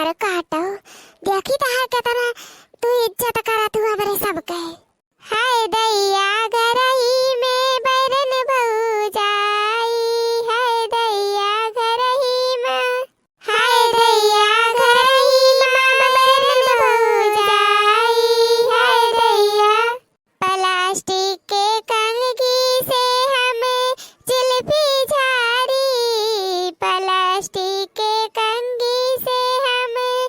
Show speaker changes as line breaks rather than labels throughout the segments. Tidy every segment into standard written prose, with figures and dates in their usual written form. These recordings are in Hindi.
और काटो देखी तो है कितना तू इज्जत करा तू हमारे सबके। हाय दैया गरही में बैरन भौजाई, हाय दैया गरही में, हाय दैया गरही में बैरन भौजाई, हाय दैया। प्लास्टिक के कंघी से हमें जुल्फी झाड़ी, प्लास्टिक के कंघी से हमें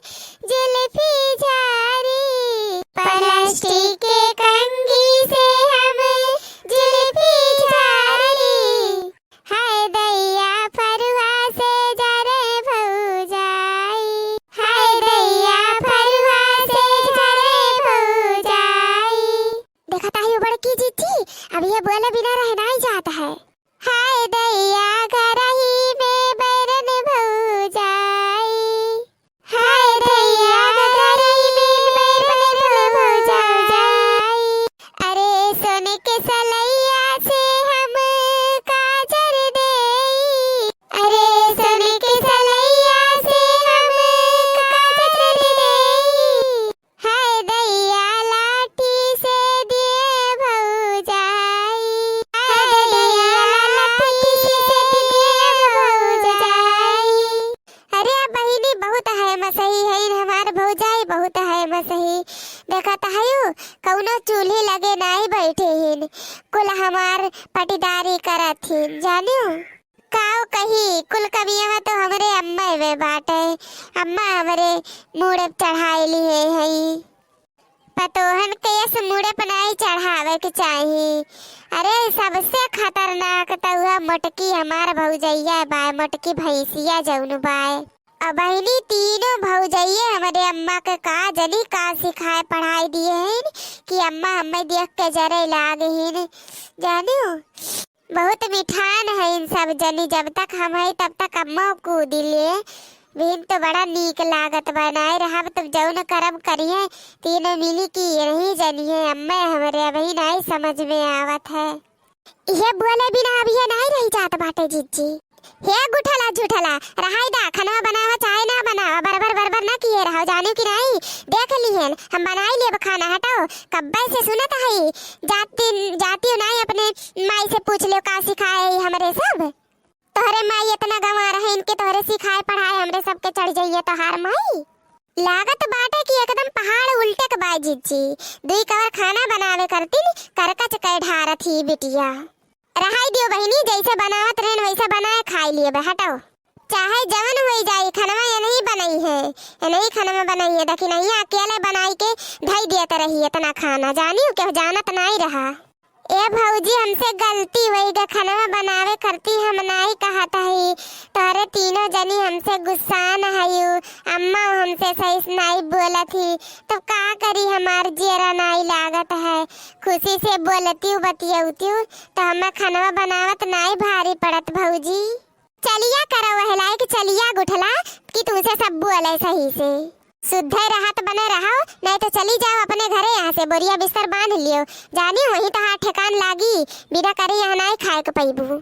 जुल्फी झाड़ी, प्लास्टिक के कंघी से हमें जुल्फी झाड़ी। हाय दैया फरुआ से जरे भौजाई, हाय दैया फरुआ से जरे भौजाई। देखा ताही बड़की जीजी अब ये बोले बिना रहना ही जाता है। हाय दैया गरही में बैरन भौजाई, हाय दैया गरही में बैरन भौजाई। अरे सोने के सलैया से हम काजर देई, अरे सोने के सलैया से हम काजर देई। हाय दैया लाठी से दिए भौजाई, हाय दैया लाठी से दिए भौजाई। अरे बहिनी बहुत है मसही है हमार भौजाई बहुत है मसही। देखा ताहू कौनो चूल्हे लगे नहीं बैठे हिन कुल हमार पटीदारी करत हिन जानियो। काव कही कुल कबिया तो हमरे अम्मा वे बाटे, अम्मा हमरे मुड़े चढ़ाईली है हई पतोहन के यस मुड़े पनाई चढ़ावे के चाहिए। अरे सबसे खतरनाक तो हुआ मोटकी हमार भौजैया बाय, मोटकी भैंसिया जौन बाय। अब बहिनी तीनों भौजैये हमारे अम्मा के का जनी का सिखाए पढ़ाई दिए हैं कि अम्मा हमें देख के जरे लागे हैं जानियो। बहुत मिठान है इन सब जनी, जब तक हम है तब तक अम्मा को दिले बिन तो बड़ा नीक लागत बनाए रहा तब जौन करम करिए तीनों मिली की नहीं जनिए। अम्मा हमारे अभी नहीं समझ में आवत है, ये बोले बिना अभी नहीं रही जात बाटे जीजी। हे गुठला झूठला रहाई दा खाना बनावा चाहे ना बनावा बरबर बरबर ना किए रहो जानियो कि नहीं। देख लिहन हम बनाई लेब खाना हटाओ कब्बे से सुनत है जाती नहीं अपने माई से पूछ लो का सिखाए हमरे सब। तोहरे माई इतना गंवा रहे इनके तोहरे सिखाए पढ़ाए हमरे सबके चढ़ जाइए तोहार माई। लागत बाटे कि एकदम पहाड़ उल्टे के बाई जीजी दुई कवर खाना बनावे करती करकच के ढारत ही बिटिया। रहाई दियो बहिनी जैसे बनावत रहन वैसे बनाए खाई लिए बे हटाओ चाहे जवन हो जाए खाना ये नहीं बनाई है, ये नहीं खाना बनाई है देखी नहीं अकेले बनाई के ढाई देते रही इतना खाना जानियो क्या जानत नहीं रहा। ए भौजी हमसे गलती हुई गे खाना बनावे करती हम नहीं कहता है तोरे तीनों जनी हमसे गुस्सा न है अम्मा हमसे सही नहीं बोला थी तो का करी हमार जेरा नहीं लागत है खुशी से बोलती हूँ बतियाती हूँ तो हमें खाना बनावत नहीं भारी पड़त भौजी। चलिया करो वहलाई कि चलिया गुठला कि तुमसे सब बोले सही से शुद्ध राहत बने रहो नहीं तो चली जाओ अपने घरे। यहाँ से बोरिया बिस्तर बांध लियो जानी वही तो हाथ ठेकान लागी बिना करे यहाँ नहीं खाए के पैबू।